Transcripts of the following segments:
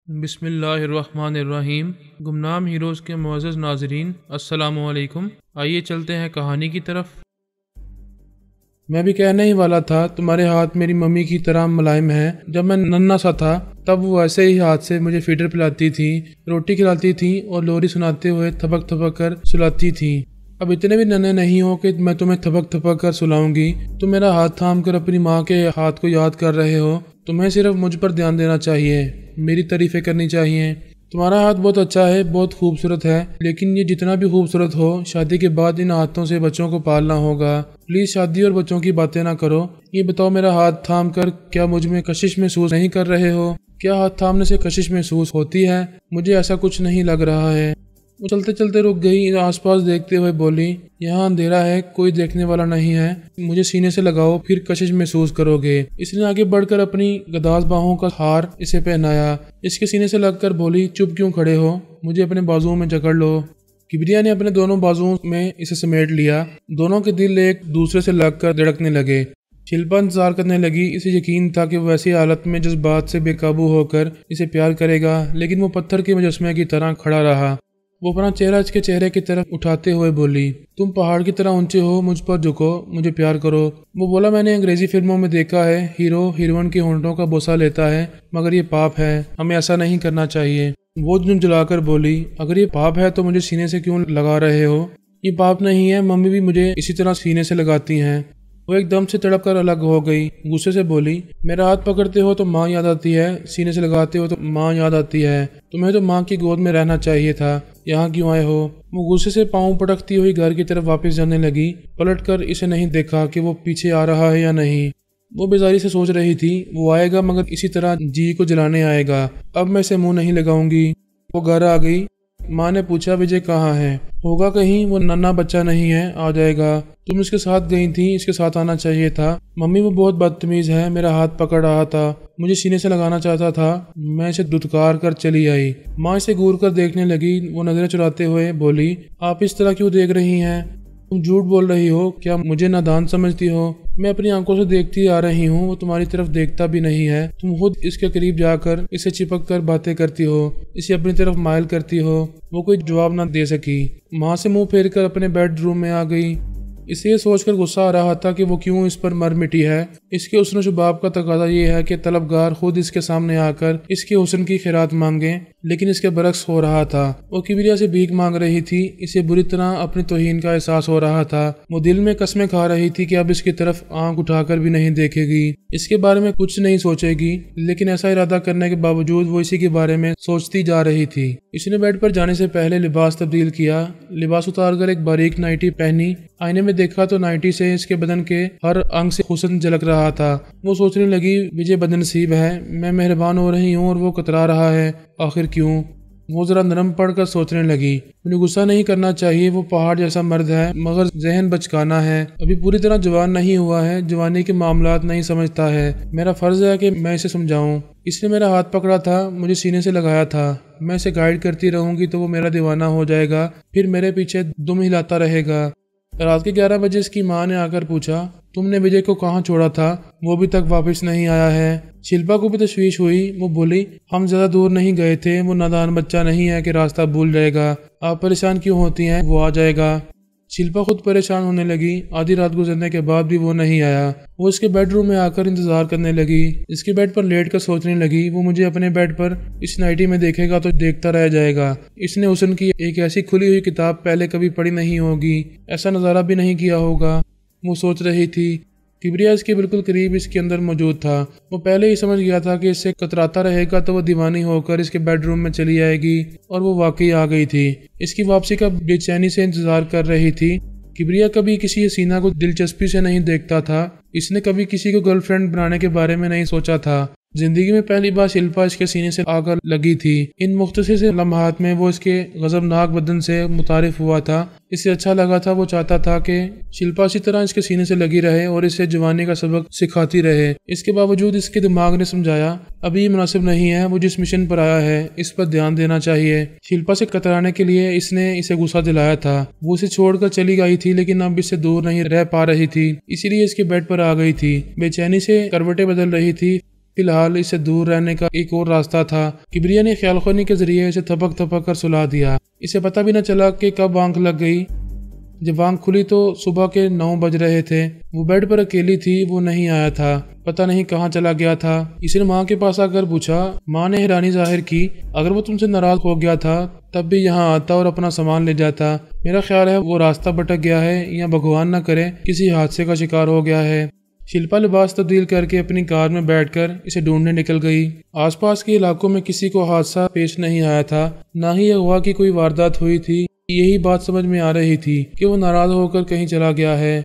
बिस्मिल्लाहिर्रहमानिर्रहीम। गुमनाम हीरोज़ के मुअज़्ज़ज़ नाज़रीन, अस्सलामु अलैकुम। आइए चलते हैं कहानी की तरफ। मैं भी कहने ही वाला था, तुम्हारे हाथ मेरी मम्मी की तरह मुलायम है। जब मैं नन्हा सा था तब वो ऐसे ही हाथ से मुझे फीडर पिलाती थी, रोटी खिलाती थी और लोरी सुनाते हुए थपक थपक कर सुलाती थी। अब इतने भी नन्हे नहीं हो कि मैं तुम्हें थपक थपक कर सुलाऊंगी। तुम मेरा हाथ थाम कर अपनी माँ के हाथ को याद कर रहे हो। तुम्हें सिर्फ मुझ पर ध्यान देना चाहिए, मेरी तारीफें करनी चाहिए। तुम्हारा हाथ बहुत अच्छा है, बहुत खूबसूरत है, लेकिन ये जितना भी खूबसूरत हो, शादी के बाद इन हाथों से बच्चों को पालना होगा। प्लीज शादी और बच्चों की बातें ना करो। ये बताओ, मेरा हाथ थाम कर क्या मुझ में कशिश महसूस नहीं कर रहे हो? क्या हाथ थामने से कशिश महसूस होती है? मुझे ऐसा कुछ नहीं लग रहा है। वो चलते चलते रुक गई, आसपास देखते हुए बोली, यहाँ अंधेरा है, कोई देखने वाला नहीं है। मुझे सीने से लगाओ, फिर कशिश महसूस करोगे। इसने आगे बढ़कर अपनी गदास बाहों का हार इसे पहनाया। इसके सीने से लगकर बोली, चुप क्यों खड़े हो? मुझे अपने बाजुओं में जकड़ लो। किबरिया ने अपने दोनों बाजुओं में इसे समेट लिया। दोनों के दिल एक दूसरे से लगकर धड़कने लगे। शिल्पा इंतजार करने लगी। इसे यकीन था कि वो वैसी हालत में जज्बात से बेकाबू होकर इसे प्यार करेगा, लेकिन वो पत्थर के मुजस्मे की तरह खड़ा रहा। वो अपना चेहरा इसके चेहरे की तरफ उठाते हुए बोली, तुम पहाड़ की तरह ऊंचे हो, मुझ पर झुको, मुझे प्यार करो। वो बोला, मैंने अंग्रेजी फिल्मों में देखा है, हीरो हीरोइन के होंठों का बोसा लेता है, मगर ये पाप है, हमें ऐसा नहीं करना चाहिए। वो झुंझुलाकर बोली, अगर ये पाप है तो मुझे सीने से क्यों लगा रहे हो? ये पाप नहीं है, मम्मी भी मुझे इसी तरह सीने से लगाती हैं। वो एकदम से तड़प कर अलग हो गई। गुस्से से बोली, मेरा हाथ पकड़ते हो तो माँ याद आती है, सीने से लगाते हो तो माँ याद आती है। तुम्हें तो माँ की गोद में रहना चाहिए था, यहाँ क्यों आए हो? वो गुस्से से पाँव पटकती हुई घर की तरफ वापस जाने लगी। पलटकर इसे नहीं देखा कि वो पीछे आ रहा है या नहीं। वो बेजारी से सोच रही थी, वो आएगा मगर इसी तरह जी को जलाने आएगा। अब मैं इसे मुंह नहीं लगाऊंगी। वो घर आ गई। माँ ने पूछा, विजय कहाँ है? होगा कहीं, वो नन्हा बच्चा नहीं है, आ जाएगा। तुम इसके साथ गई थी, इसके साथ आना चाहिए था। मम्मी वो बहुत बदतमीज है, मेरा हाथ पकड़ रहा था, मुझे सीने से लगाना चाहता था, मैं इसे धुतकार कर चली आई। माँ इसे घूर कर देखने लगी। वो नजरें चुराते हुए बोली, आप इस तरह क्यों देख रही हैं? तुम झूठ बोल रही हो, क्या मुझे नादान समझती हो? मैं अपनी आंखों से देखती आ रही हूँ, वो तुम्हारी तरफ देखता भी नहीं है। तुम खुद इसके करीब जाकर इसे चिपक कर बातें करती हो, इसे अपनी तरफ माइल करती हो। वो कोई जवाब ना दे सकी। माँ से मुंह फेर कर अपने बेडरूम में आ गई। इसे ये सोचकर गुस्सा आ रहा था कि वो क्यों इस पर मर मिटी है। इसके हुस्न शुबाब का तकाजा ये है कि तलबगार खुद इसके सामने आकर इसके हुस्न की खैरात मांगे, लेकिन इसके बरक्स हो रहा था। वो किबरिया से भीख मांग रही थी। इसे बुरी तरह अपनी तौहीन का एहसास हो रहा था। वो दिल में कसमें खा रही थी कि अब इसकी तरफ आंख उठाकर भी नहीं देखेगी, इसके बारे में कुछ नहीं सोचेगी। लेकिन ऐसा इरादा करने के बावजूद वो इसी के बारे में सोचती जा रही थी। इसने बेड पर जाने से पहले लिबास तब्दील किया। लिबास उतारकर एक बारीक नाइटी पहनी। आईने में देखा तो नाइटी से इसके बदन के हर अंग से हुस्न झलक रहा था। वो सोचने लगी, विजय बदनसीब है, मैं मेहरबान हो रही हूँ और वो कतरा रहा है, आखिर क्यों? वो जरा नरम पड़कर सोचने लगी, मुझे गुस्सा नहीं करना चाहिए, वो पहाड़ जैसा मर्द है, मगर जहन बचकाना है, अभी पूरी तरह जवान नहीं हुआ है, जवानी के मामलात नहीं समझता है। मेरा फर्ज है कि मैं इसे समझाऊं। इसने मेरा हाथ पकड़ा था, मुझे सीने से लगाया था। मैं इसे गाइड करती रहूंगी तो वो मेरा दीवाना हो जाएगा, फिर मेरे पीछे दुम हिलाता रहेगा। रात के 11 बजे इसकी माँ ने आकर पूछा, तुमने विजय को कहाँ छोड़ा था? वो भी तक वापस नहीं आया है। शिल्पा को भी तशवीश हुई। वो बोली, हम ज्यादा दूर नहीं गए थे, वो नादान बच्चा नहीं है कि रास्ता भूल जाएगा। आप परेशान क्यों होती हैं, वो आ जाएगा। शिल्पा खुद परेशान होने लगी। आधी रात गुजरने के बाद भी वो नहीं आया। वो इसके बेडरूम में आकर इंतजार करने लगी। इसके बेड पर लेट कर सोचने लगी, वो मुझे अपने बेड पर इस नाइटी में देखेगा तो देखता रह जाएगा। इसने हुस्न की एक ऐसी खुली हुई किताब पहले कभी पढ़ी नहीं होगी, ऐसा नजारा भी नहीं किया होगा। वो सोच रही थी। किबरिया इसके बिल्कुल करीब इसके अंदर मौजूद था। वो पहले ही समझ गया था कि इससे कतराता रहेगा तो वो दीवानी होकर इसके बेडरूम में चली आएगी, और वो वाकई आ गई थी। इसकी वापसी का बेचैनी से इंतजार कर रही थी। किबरिया कभी किसी हसीना को दिलचस्पी से नहीं देखता था। इसने कभी किसी को गर्लफ्रेंड बनाने के बारे में नहीं सोचा था। जिंदगी में पहली बार शिल्पा इसके सीने से आकर लगी थी। इन मुख्तसर से लम्हात में वो इसके गजबनाक बदन से मुतारिफ हुआ था। इसे अच्छा लगा था। वो चाहता था कि शिल्पा इसी तरह इसके सीने से लगी रहे और इसे जवानी का सबक सिखाती रहे। इसके बावजूद इसके दिमाग ने समझाया, अभी ये मुनासिब नहीं है, वो जिस मिशन पर आया है इस पर ध्यान देना चाहिए। शिल्पा से कतराने के लिए इसने इसे गुस्सा दिलाया था। वो इसे छोड़कर चली गई थी, लेकिन अब इससे दूर नहीं रह पा रही थी, इसीलिए इसके बेड पर आ गई थी। बेचैनी से करवटें बदल रही थी। फिलहाल इससे दूर रहने का एक और रास्ता था। किबरिया ने ख्यालखानी के जरिए इसे थपक थपक कर सुला दिया। इसे पता भी न चला कि कब आंख लग गई। जब आंख खुली तो सुबह के 9 बज रहे थे। वो बेड पर अकेली थी, वो नहीं आया था, पता नहीं कहाँ चला गया था। इसने माँ के पास आकर पूछा। माँ ने हैरानी जाहिर की। अगर वो तुमसे नाराज हो गया था तब भी यहाँ आता और अपना सामान ले जाता। मेरा ख्याल है वो रास्ता भटक गया है या भगवान न करे किसी हादसे का शिकार हो गया है। शिल्पा लिबास तब्दील करके अपनी कार में बैठकर इसे ढूंढने निकल गई। आसपास के इलाकों में किसी को हादसा पेश नहीं आया था, ना ही अगवा की कोई वारदात हुई थी। यही बात समझ में आ रही थी कि वो नाराज होकर कहीं चला गया है।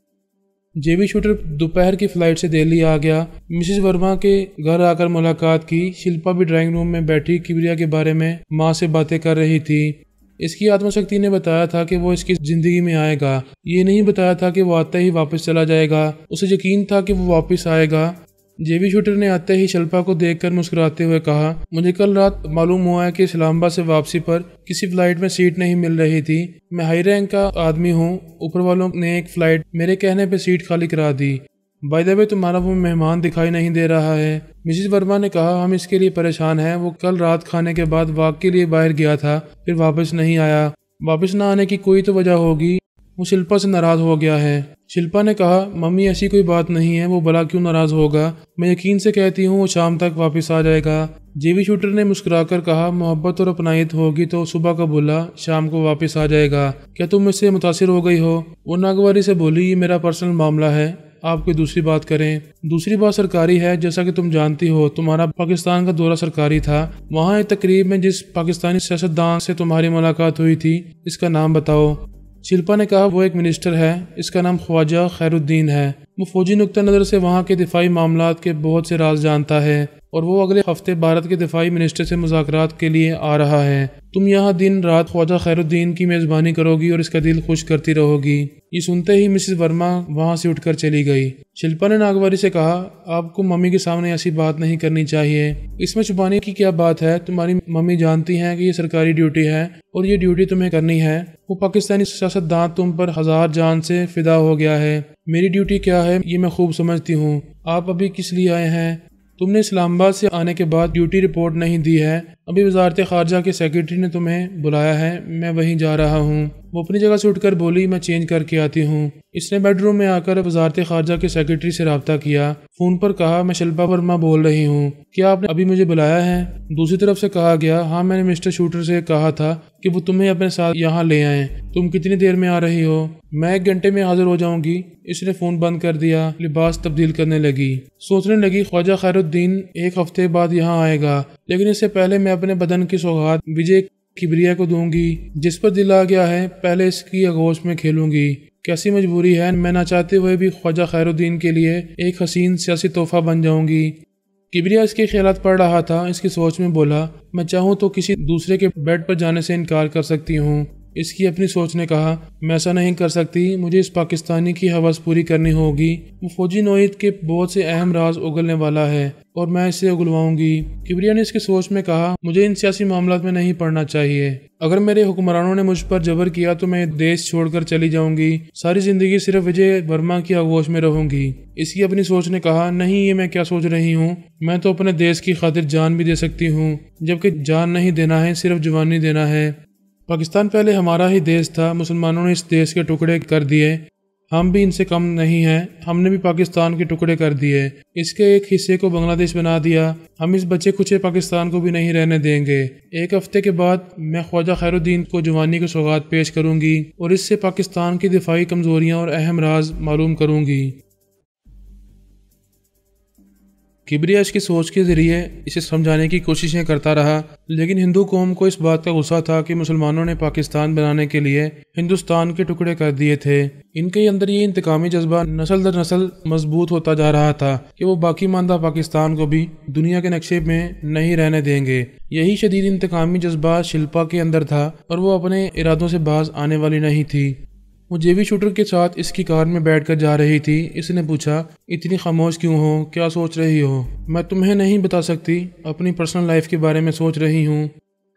जेबी शूटर दोपहर की फ्लाइट से दिल्ली आ गया। मिसेस वर्मा के घर आकर मुलाकात की। शिल्पा भी ड्राइंग रूम में बैठी किबरिया के बारे में माँ से बातें कर रही थी। इसकी आत्मशक्ति ने बताया था कि वो इसकी जिंदगी में आएगा, ये नहीं बताया था कि वो आते ही वापस चला जाएगा। उसे यकीन था कि वो वापस आएगा। जेबी शूटर ने आते ही शिल्पा को देखकर मुस्कुराते हुए कहा, मुझे कल रात मालूम हुआ है कि इस्लामाबाद से वापसी पर किसी फ्लाइट में सीट नहीं मिल रही थी। मैं हाई रैंक का आदमी हूँ, ऊपर वालों ने एक फ्लाइट मेरे कहने पे सीट खाली करा दी। बाय द वे तुम्हारा वो मेहमान दिखाई नहीं दे रहा है। मिसेस वर्मा ने कहा, हम इसके लिए परेशान हैं। वो कल रात खाने के बाद वॉक के लिए बाहर गया था, फिर वापस नहीं आया। वापस न आने की कोई तो वजह होगी। वो शिल्पा से नाराज हो गया है। शिल्पा ने कहा, मम्मी ऐसी कोई बात नहीं है, वो भला क्यों नाराज होगा। मैं यकीन से कहती हूँ वो शाम तक वापस आ जाएगा। जेबी शूटर ने मुस्कुराकर कहा, मोहब्बत और अपनायत होगी तो सुबह का बोला शाम को वापस आ जाएगा। क्या तुम इससे मुतासिर हो गई हो। वो नागवारी से बोली, ये मेरा पर्सनल मामला है, आप कोई दूसरी बात करें। दूसरी बात सरकारी है। जैसा कि तुम जानती हो तुम्हारा पाकिस्तान का दौरा सरकारी था। वहाँ एक तकरीब में जिस पाकिस्तानी सियासतदान से तुम्हारी मुलाकात हुई थी, इसका नाम बताओ। शिल्पा ने कहा, वो एक मिनिस्टर है, इसका नाम ख्वाजा खैरुद्दीन है। वो फौजी नुक्ता नज़र से वहाँ के दिफाई मामलात के बहुत से राज जानता है और वो अगले हफ्ते भारत के दिफाई मिनिस्टर से मुज़ाकरात के लिए आ रहा है। तुम यहाँ दिन रात ख्वाजा खैरुद्दीन की मेज़बानी करोगी और इसका दिल खुश करती रहोगी। ये सुनते ही मिसेस वर्मा वहाँ से उठकर चली गई। शिल्पा ने नागवारी से कहा, आपको मम्मी के सामने ऐसी बात नहीं करनी चाहिए। इसमें छुपाने की क्या बात है। तुम्हारी मम्मी जानती हैं कि ये सरकारी ड्यूटी है और ये ड्यूटी तुम्हें करनी है। वो पाकिस्तानी सियासतदान तुम पर 1000 जान से फिदा हो गया है। मेरी ड्यूटी क्या है ये मैं खूब समझती हूँ। आप अभी किस लिए आए हैं। तुमने इस्लामाबाद से आने के बाद ड्यूटी रिपोर्ट नहीं दी है। अभी वजारत खारजा के सेक्रेटरी ने तुम्हें बुलाया है, मैं वहीं जा रहा हूँ। वो अपनी जगह से उठकर बोली, मैं चेंज करके आती हूँ। इसने बेडरूम में आकर वजारत खारजा के सेक्रेटरी से रब्ता किया। फोन पर कहा, मैं शिल्पा वर्मा बोल रही हूँ, क्या आपने अभी मुझे बुलाया है। दूसरी तरफ से कहा गया, हाँ मैंने मिस्टर शूटर से कहा था कि वो तुम्हें अपने साथ यहाँ ले आए। तुम कितनी देर में आ रही हो। मैं 1 घंटे में हाजिर हो जाऊंगी। इसने फोन बंद कर दिया। लिबास तब्दील करने लगी। सोचने लगी, ख्वाजा खैरुद्दीन 1 हफ्ते बाद यहाँ आएगा, लेकिन इससे पहले मैं अपने बदन की सौगात विजय किबरिया को दूंगी। जिस पर दिल आ गया है पहले इसकी आगोश में खेलूंगी। कैसी मजबूरी है, मैं ना चाहते हुए भी ख्वाजा खैरुद्दीन के लिए एक हसीन सियासी तोहफा बन जाऊंगी। किबरिया इसके ख्यालात पढ़ रहा था। इसकी सोच में बोला, मैं चाहूँ तो किसी दूसरे के बेड पर जाने से इनकार कर सकती हूँ। इसकी अपनी सोच ने कहा, मैं ऐसा नहीं कर सकती, मुझे इस पाकिस्तानी की हवस पूरी करनी होगी। वो फौजी नोयत के बहुत से अहम राज उगलने वाला है और मैं इसे उगलवाऊंगी। किबरिया ने इसकी सोच में कहा, मुझे इन सियासी मामलों में नहीं पड़ना चाहिए। अगर मेरे हुक्मरानों ने मुझ पर जबर किया तो मैं देश छोड़कर चली जाऊंगी। सारी जिंदगी सिर्फ विजय वर्मा की आगोश में रहूंगी। इसकी अपनी सोच ने कहा, नहीं ये मैं क्या सोच रही हूँ, मैं तो अपने देश की खातिर जान भी दे सकती हूँ, जबकि जान नहीं देना है, सिर्फ जवानी देना है। पाकिस्तान पहले हमारा ही देश था, मुसलमानों ने इस देश के टुकड़े कर दिए। हम भी इनसे कम नहीं हैं, हमने भी पाकिस्तान के टुकड़े कर दिए। इसके एक हिस्से को बांग्लादेश बना दिया। हम इस बच्चे खुचे पाकिस्तान को भी नहीं रहने देंगे। 1 हफ्ते के बाद मैं ख्वाजा खैरुद्दीन को जवानी की सौगात पेश करूंगी और इससे पाकिस्तान की दिफाई कमजोरियां और अहम राज मालूम करूंगी। किबरिया इसकी सोच के जरिए इसे समझाने की कोशिशें करता रहा, लेकिन हिंदू कौम को इस बात का गुस्सा था कि मुसलमानों ने पाकिस्तान बनाने के लिए हिंदुस्तान के टुकड़े कर दिए थे। इनके अंदर ये इंतकामी जज्बा नस्ल दर नस्ल मजबूत होता जा रहा था कि वो बाकी मानदा पाकिस्तान को भी दुनिया के नक्शे में नहीं रहने देंगे। यही शदीद इंतकामी जज्बा शिल्पा के अंदर था और वो अपने इरादों से बाज आने वाली नहीं थी। वो जेबी शूटर के साथ इसकी कार में बैठकर जा रही थी। इसने पूछा, इतनी खामोश क्यों हो, क्या सोच रही हो। मैं तुम्हें नहीं बता सकती, अपनी पर्सनल लाइफ के बारे में सोच रही हूँ।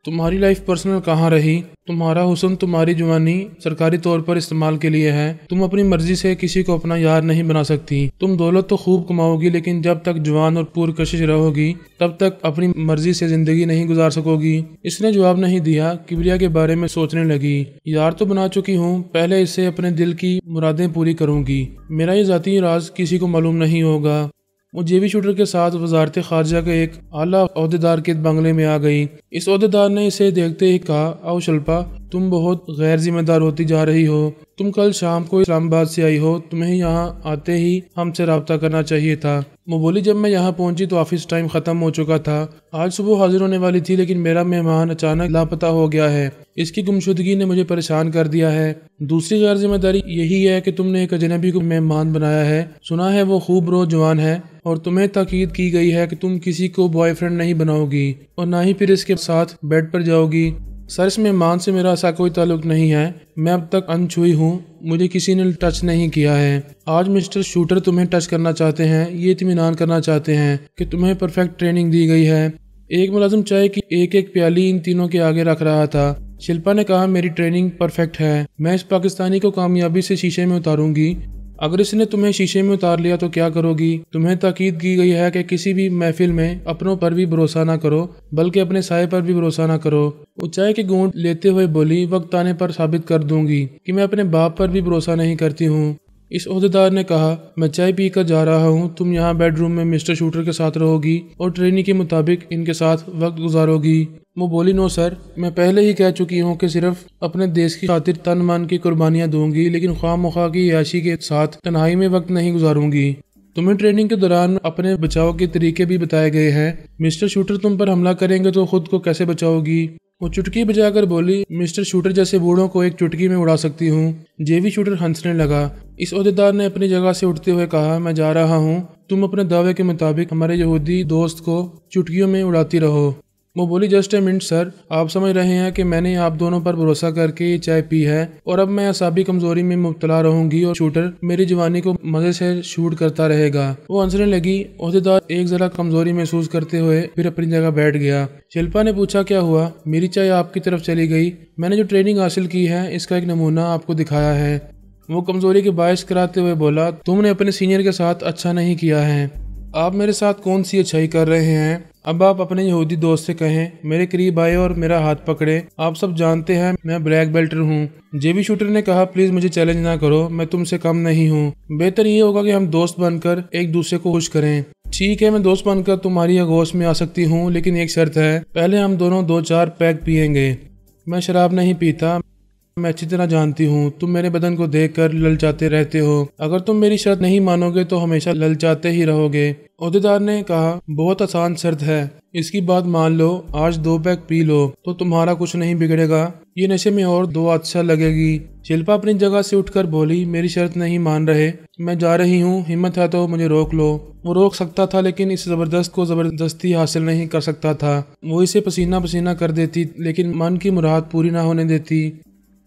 तुम्हारी लाइफ पर्सनल कहाँ रही? तुम्हारा हुस्न, तुम्हारी जवानी सरकारी तौर पर इस्तेमाल के लिए है। तुम अपनी मर्जी से किसी को अपना यार नहीं बना सकती। तुम दौलत तो खूब कमाओगी, लेकिन जब तक जवान और पुरकशिश रहोगी तब तक अपनी मर्जी से जिंदगी नहीं गुजार सकोगी। इसने जवाब नहीं दिया। किबरिया के बारे में सोचने लगी। यार तो बना चुकी हूँ, पहले इससे अपने दिल की मुरादें पूरी करूंगी। मेरा ये जाती राज किसी को मालूम नहीं होगा। वो जेवी शूटर के साथ वजारत खारजा के एक आला ओहदेदार के बंगले में आ गई। इस ओहदेदार ने इसे देखते ही कहा, आओ शिल्पा, तुम बहुत गैर जिम्मेदार होती जा रही हो। तुम कल शाम को इस्लामाबाद से आई हो, तुम्हें यहाँ आते ही हमसे रब्ता करना चाहिए था। वो बोली, जब मैं यहाँ पहुंची तो ऑफिस टाइम खत्म हो चुका था। आज सुबह हाजिर होने वाली थी, लेकिन मेरा मेहमान अचानक लापता हो गया है। इसकी गुमशुदगी ने मुझे परेशान कर दिया है। दूसरी गैर जिम्मेदारी यही है कि तुमने एक अजनबी को मेहमान बनाया है। सुना है वो खूब जवान है और तुम्हें ताकीद की गई है कि तुम किसी को बॉयफ्रेंड नहीं बनाओगी और ना ही फिर इसके साथ बेड पर जाओगी। सर, इस मेहमान से मेरा ऐसा कोई ताल्लुक नहीं है। मैं अब तक अनछुई हूँ, मुझे किसी ने टच नहीं किया है। आज मिस्टर शूटर तुम्हें टच करना चाहते हैं, ये इत्मीनान करना चाहते हैं कि तुम्हें परफेक्ट ट्रेनिंग दी गई है। एक मुलाजिम चाय की एक एक प्याली इन तीनों के आगे रख रहा था। शिल्पा ने कहा, मेरी ट्रेनिंग परफेक्ट है। मैं इस पाकिस्तानी को कामयाबी से शीशे में उतारूंगी। अगर इसने तुम्हें शीशे में उतार लिया तो क्या करोगी? तुम्हें ताकीद की गई है कि किसी भी महफिल में अपनों पर भी भरोसा ना करो, बल्कि अपने साये पर भी भरोसा ना करो। वो चाय की घूंट लेते हुए बोली, वक्त आने पर साबित कर दूंगी कि मैं अपने बाप पर भी भरोसा नहीं करती हूँ। इस ओहदेदार ने कहा, मैं चाय पी कर जा रहा हूँ, तुम यहाँ बेडरूम में मिस्टर शूटर के साथ रहोगी और ट्रेनिंग के मुताबिक इनके साथ वक्त गुजारोगी। वो बोली, नो सर, मैं पहले ही कह चुकी हूँ कि सिर्फ अपने देश की खातिर तन मन की कुर्बानियाँ दूंगी, लेकिन ख्वाह की याशी के साथ तन्हाई में वक्त नहीं गुजारूंगी। तुम्हें ट्रेनिंग के दौरान अपने बचाव के तरीके भी बताए गए हैं। मिस्टर शूटर तुम पर हमला करेंगे तो खुद को कैसे बचाओगी? वो चुटकी बजाकर बोली, मिस्टर शूटर जैसे बूढ़ों को एक चुटकी में उड़ा सकती हूँ। जेवी शूटर हंसने लगा। इस ओहदेदार ने अपनी जगह से उठते हुए कहा, मैं जा रहा हूँ, तुम अपने दावे के मुताबिक हमारे यहूदी दोस्त को चुटकियों में उड़ाती रहो। वो बोली, जस्ट ए मिनट सर, आप समझ रहे हैं कि मैंने आप दोनों पर भरोसा करके ये चाय पी है और अब मैं असाबी कमजोरी में मुब्तला रहूंगी और शूटर मेरी जवानी को मजे से शूट करता रहेगा। वो हंसने लगी। ओहदेदार एक जरा कमजोरी महसूस करते हुए फिर अपनी जगह बैठ गया। शिल्पा ने पूछा, क्या हुआ? मेरी चाय आपकी तरफ चली गई? मैंने जो ट्रेनिंग हासिल की है इसका एक नमूना आपको दिखाया है। वो कमजोरी के बायस कराते हुए बोला, तुमने अपने सीनियर के साथ अच्छा नहीं किया है। आप मेरे साथ कौन सी अच्छाई कर रहे हैं? अब आप अपने यहूदी दोस्त से कहें मेरे करीब आए और मेरा हाथ पकड़े। आप सब जानते हैं मैं ब्लैक बेल्टर हूँ। जेबी शूटर ने कहा, प्लीज मुझे चैलेंज ना करो, मैं तुमसे कम नहीं हूँ। बेहतर ये होगा कि हम दोस्त बनकर एक दूसरे को खुश करें। ठीक है, मैं दोस्त बनकर तुम्हारी आगोश में आ सकती हूँ, लेकिन एक शर्त है, पहले हम दोनों 2-4 पैक पियेंगे। मैं शराब नहीं पीता, मैं अच्छी तरह जानती हूँ तुम मेरे बदन को देखकर ललचाते रहते हो। अगर तुम मेरी शर्त नहीं मानोगे तो हमेशा ललचाते ही रहोगे। ओहदेदार ने कहा, बहुत आसान शर्त है, इसकी बात मान लो, आज 2 पैक पी लो तो तुम्हारा कुछ नहीं बिगड़ेगा, ये नशे में और 2 अच्छा लगेगी। शिल्पा अपनी जगह से उठकर बोली, मेरी शर्त नहीं मान रहे, मैं जा रही हूँ, हिम्मत है तो मुझे रोक लो। वो रोक सकता था, लेकिन इस जबरदस्त को जबरदस्ती हासिल नहीं कर सकता था। वो इसे पसीना पसीना कर देती, लेकिन मन की मुराद पूरी ना होने देती।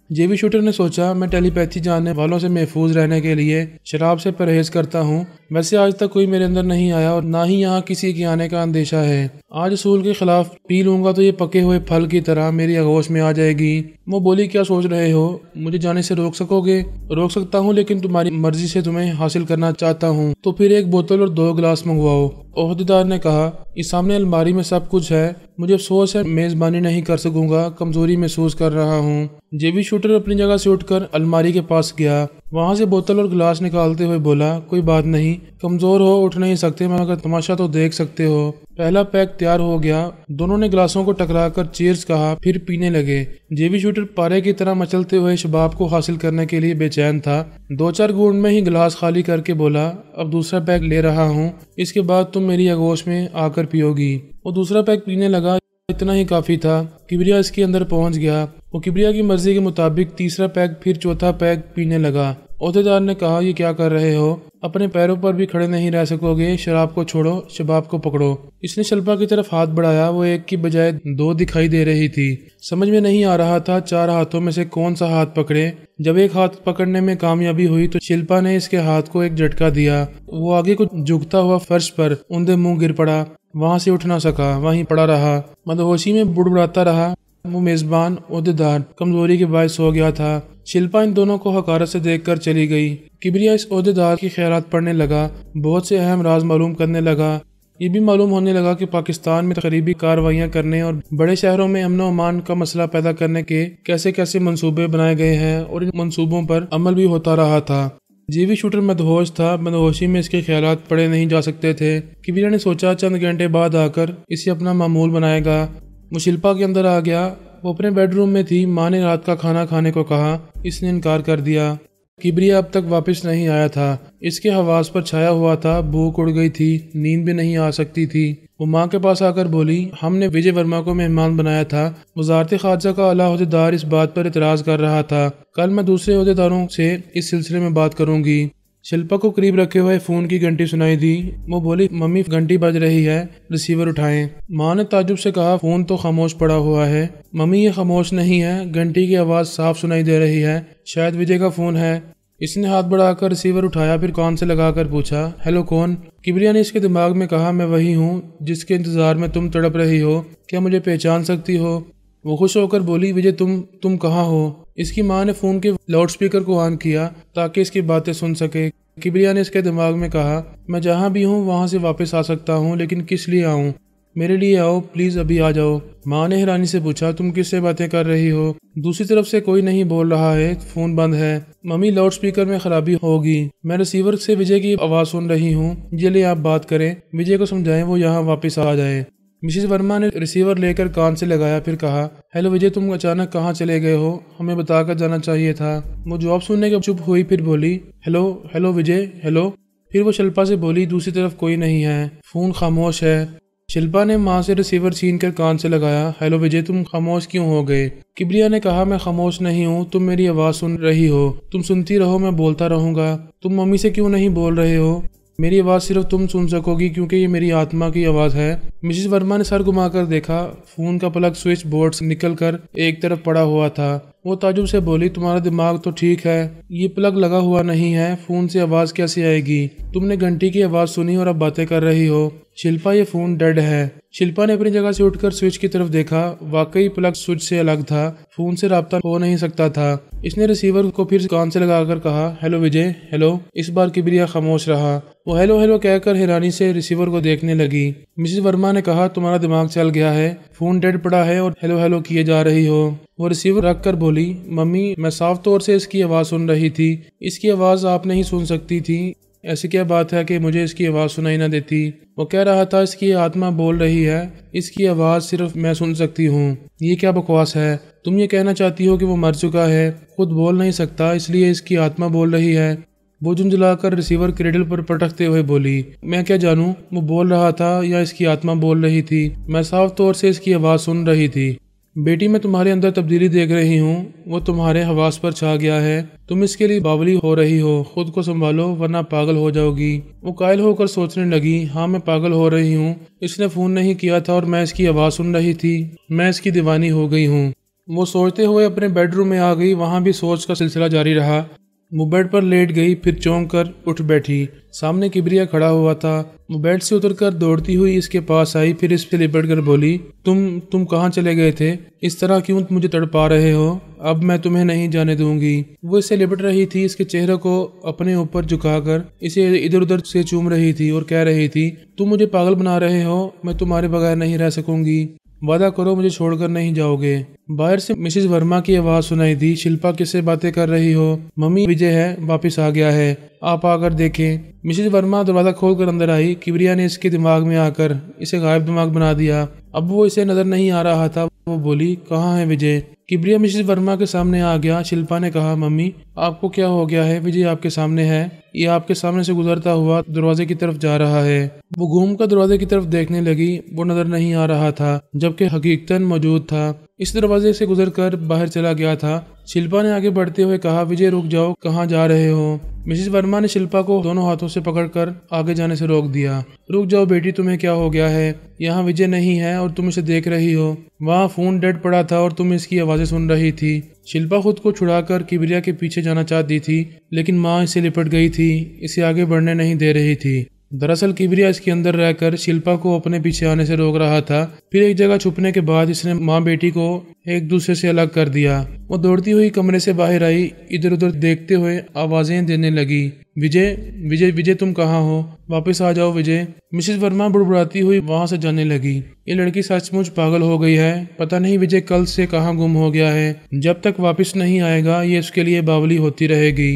जेबी शूटर ने सोचा, मैं टेलीपैथी जानने वालों से महफूज रहने के लिए शराब से परहेज करता हूँ। वैसे आज तक कोई मेरे अंदर नहीं आया और ना ही यहाँ किसी के आने का अंदेशा है। आज असूल के खिलाफ पी लूंगा तो ये पके हुए फल की तरह मेरी आगोश में आ जाएगी। वो बोली, क्या सोच रहे हो, मुझे जाने से रोक सकोगे? रोक सकता हूँ, लेकिन तुम्हारी मर्जी से तुम्हें हासिल करना चाहता हूँ, तो फिर 1 बोतल और 2 गिलास मंगवाओ। ओहदेदार ने कहा, इस सामने अलमारी में सब कुछ है, मुझे अफसोस है मेजबानी नहीं कर सकूंगा, कमजोरी महसूस कर रहा हूँ। जेबी शूटर अपनी जगह से उठकर अलमारी के पास गया, वहां से बोतल और गिलास निकालते हुए बोला, कोई बात नहीं, कमजोर हो, उठ नहीं सकते, मगर तमाशा तो देख सकते हो। पहला पैक तैयार हो गया। दोनों ने गिलासों को टकराकर चीयर्स कहा, फिर पीने लगे। जेबी शूटर पारे की तरह मचलते हुए शबाब को हासिल करने के लिए बेचैन था। 2-4 घूंट में ही गिलास खाली करके बोला, अब दूसरा पैक ले रहा हूँ, इसके बाद तुम मेरी आगोश में आकर पियोगी। वो दूसरा पैक पीने लगा, इतना ही काफी था। किबरिया इसके अंदर पहुंच गया। वो किबरिया की मर्जी के मुताबिक तीसरा पैक फिर चौथा पैक पीने लगा। ओहदेदार ने कहा, ये क्या कर रहे हो, अपने पैरों पर भी खड़े नहीं रह सकोगे, शराब को छोड़ो, शबाब को पकड़ो। इसने शिल्पा की तरफ हाथ बढ़ाया। वो 1 की बजाय 2 दिखाई दे रही थी। समझ में नहीं आ रहा था 4 हाथों में से कौन सा हाथ पकड़े। जब एक हाथ पकड़ने में कामयाबी हुई तो शिल्पा ने इसके हाथ को एक झटका दिया। वो आगे को झुकता हुआ फर्श पर उंधे मुंह गिर पड़ा। वहां से उठ ना सका, वहीं पड़ा रहा, मदहोशी में बुड़बुड़ाता रहा। वो मेजबान ओहदेदार कमजोरी के बायस हो गया था। शिल्पा इन दोनों को हकारत से देखकर चली गई। किबरिया इस ओहदेदार की खैरात पढ़ने लगा, बहुत से अहम राज मालूम करने लगा। ये भी मालूम होने लगा कि पाकिस्तान में तकरीबी कार्रवाइयाँ करने और बड़े शहरों में अमन अमान का मसला पैदा करने के कैसे कैसे मंसूबे बनाए गए हैं और इन मंसूबों पर अमल भी होता रहा था। जीवी शूटर मदहोश था, मदहोशी में इसके ख्यालात पढ़े नहीं जा सकते थे। किबरिया ने सोचा चंद घंटे बाद आकर इसे अपना मामूल बनाएगा। वो शिल्पा के अंदर आ गया। वो अपने बेडरूम में थी। माँ ने रात का खाना खाने को कहा, इसने इनकार कर दिया। किबरिया अब तक वापस नहीं आया था। इसके हवास पर छाया हुआ था, भूख उड़ गई थी, नींद भी नहीं आ सकती थी। वो माँ के पास आकर बोली, हमने विजय वर्मा को मेहमान बनाया था। वजारत खारजा का आला ओहदेदार इस बात पर इतराज कर रहा था। कल मैं दूसरे ओहदेदारों से इस सिलसिले में बात करूंगी। शिल्पा को करीब रखे हुए फोन की घंटी सुनाई दी। वो बोली, मम्मी घंटी बज रही है, रिसीवर उठाएं। माँ ने ताजुब से कहा, फोन तो खामोश पड़ा हुआ है। मम्मी ये खामोश नहीं है, घंटी की आवाज़ साफ सुनाई दे रही है, शायद विजय का फोन है। इसने हाथ बढ़ाकर रिसीवर उठाया, फिर कान से लगाकर पूछा, हेलो कौन? किबरिया ने इसके दिमाग में कहा, मैं वही हूँ जिसके इंतजार में तुम तड़प रही हो, क्या मुझे पहचान सकती हो? वो खुश होकर बोली, विजय तुम कहाँ हो? इसकी माँ ने फोन के लाउडस्पीकर को ऑन किया ताकि इसकी बातें सुन सके। किबरिया ने इसके दिमाग में कहा, मैं जहाँ भी हूँ वहाँ से वापस आ सकता हूँ, लेकिन किस लिए आऊँ? मेरे लिए आओ प्लीज, अभी आ जाओ। माँ ने हैरानी से पूछा, तुम किससे बातें कर रही हो? दूसरी तरफ से कोई नहीं बोल रहा है, फोन बंद है। मम्मी लाउडस्पीकर में खराबी होगी, मैं रिसीवर से विजय की आवाज़ सुन रही हूँ। चलिए आप बात करें, विजय को समझाएं वो यहाँ वापस आ जाए। मिसेस वर्मा ने रिसीवर लेकर कान से लगाया, फिर कहा, हेलो विजय, तुम अचानक कहाँ चले गए हो? हमें बताकर जाना चाहिए था। वो जवाब सुनने के चुप हुई, फिर बोली, हेलो विजय, हेलो। फिर वो शिल्पा से बोली, दूसरी तरफ कोई नहीं है, फोन खामोश है। शिल्पा ने माँ से रिसीवर छीन कर कान से लगाया, हेलो विजय, तुम खामोश क्यों हो गए? किबरिया ने कहा, मैं खामोश नहीं हूँ, तुम मेरी आवाज़ सुन रही हो, तुम सुनती रहो, मैं बोलता रहूँगा। तुम मम्मी से क्यों नहीं बोल रहे हो? मेरी आवाज़ सिर्फ तुम सुन सकोगी क्योंकि ये मेरी आत्मा की आवाज़ है। मिसेस वर्मा ने सर घुमाकर देखा, फोन का प्लग स्विच बोर्ड से निकलकर एक तरफ पड़ा हुआ था। वो ताजुब से बोली, तुम्हारा दिमाग तो ठीक है, ये प्लग लगा हुआ नहीं है, फोन से आवाज़ कैसे आएगी? तुमने घंटी की आवाज़ सुनी और अब बातें कर रही हो। शिल्पा, ये फोन डेड है। शिल्पा ने अपनी जगह से उठकर स्विच की तरफ देखा, वाकई प्लग स्विच से अलग था, फोन से राब्ता हो नहीं सकता था। इसने रिसीवर को फिर कान से लगाकर कहा, हेलो विजय, हेलो। इस बार किबरिया खामोश रहा। वो हेलो हेलो कहकर हैरानी से रिसीवर को देखने लगी। मिसेस वर्मा ने कहा, तुम्हारा दिमाग चल गया है, फोन डेड पड़ा है और हेलो हेलो किए जा रही हो। वो रिसीवर रख कर बोली, मम्मी मैं साफ तौर से इसकी आवाज़ सुन रही थी, इसकी आवाज़ आप नहीं सुन सकती थी। ऐसी क्या बात है कि मुझे इसकी आवाज़ सुनाई ना देती? वो कह रहा था, इसकी आत्मा बोल रही है, इसकी आवाज़ सिर्फ मैं सुन सकती हूँ। ये क्या बकवास है? तुम ये कहना चाहती हो कि वो मर चुका है, खुद बोल नहीं सकता, इसलिए इसकी आत्मा बोल रही है? वो झुंझलाकर रिसीवर क्रेडल पर पटकते हुए बोली, मैं क्या जानूं वो बोल रहा था या इसकी आत्मा बोल रही थी? मैं साफ तौर से इसकी आवाज़ सुन रही थी। बेटी, मैं तुम्हारे अंदर तब्दीली देख रही हूँ, वो तुम्हारे हवास पर छा गया है, तुम इसके लिए बावली हो रही हो, खुद को संभालो वरना पागल हो जाओगी। वो कायल होकर सोचने लगी, हाँ मैं पागल हो रही हूँ, इसने फ़ोन नहीं किया था और मैं इसकी आवाज़ सुन रही थी, मैं इसकी दीवानी हो गई हूँ। वो सोचते हुए अपने बेडरूम में आ गई, वहाँ भी सोच का सिलसिला जारी रहा। वो बेड पर लेट गई, फिर चौंक कर उठ बैठी। सामने किबरिया खड़ा हुआ था। वो बेड से उतरकर दौड़ती हुई इसके पास आई, फिर इस पे लिपट कर बोली, तुम कहाँ चले गए थे? इस तरह क्यों मुझे तड़पा रहे हो? अब मैं तुम्हें नहीं जाने दूंगी। वो इससे लिपट रही थी, इसके चेहरे को अपने ऊपर झुकाकर इसे इधर उधर से चूम रही थी और कह रही थी, तुम मुझे पागल बना रहे हो, मैं तुम्हारे बगैर नहीं रह सकूंगी, वादा करो मुझे छोड़कर नहीं जाओगे। बाहर से मिसेस वर्मा की आवाज़ सुनाई दी, शिल्पा किससे बातें कर रही हो? मम्मी, विजय है, वापस आ गया है, आप आकर देखें। मिसेस वर्मा दरवाज़ा खोलकर अंदर आई। किबरिया ने इसके दिमाग में आकर इसे गायब दिमाग बना दिया। अब वो इसे नजर नहीं आ रहा था। वो बोली, कहाँ है विजय? किबरिया मिसेस वर्मा के सामने आ गया। शिल्पा ने कहा, मम्मी आपको क्या हो गया है? विजय आपके सामने है, ये आपके सामने से गुजरता हुआ दरवाजे की तरफ जा रहा है। वो घूमकर दरवाजे की तरफ देखने लगी, वो नजर नहीं आ रहा था, जबकि हकीकतन मौजूद था। इस दरवाजे से गुजरकर बाहर चला गया था। शिल्पा ने आगे बढ़ते हुए कहा, विजय रुक जाओ, कहाँ जा रहे हो? मिसेस वर्मा ने शिल्पा को दोनों हाथों से पकड़कर आगे जाने से रोक दिया। रुक जाओ बेटी, तुम्हें क्या हो गया है? यहाँ विजय नहीं है और तुम इसे देख रही हो, वहाँ फोन डेड पड़ा था और तुम इसकी आवाज़ें सुन रही थी। शिल्पा खुद को छुड़ाकर किबरिया के पीछे जाना चाहती थी, लेकिन माँ इसे लिपट गई थी, इसे आगे बढ़ने नहीं दे रही थी। दरअसल किबरिया इसके अंदर रहकर शिल्पा को अपने पीछे आने से रोक रहा था। फिर एक जगह छुपने के बाद इसने माँ बेटी को एक दूसरे से अलग कर दिया। वो दौड़ती हुई कमरे से बाहर आई, इधर उधर देखते हुए आवाजें देने लगी, विजय विजय विजय तुम कहाँ हो, वापस आ जाओ विजय। मिसेस वर्मा बुड़बुड़ाती हुई वहां से जाने लगी। ये लड़की सचमुच पागल हो गई है, पता नहीं विजय कल से कहाँ गुम हो गया है। जब तक वापस नहीं आएगा ये उसके लिए बावली होती रहेगी।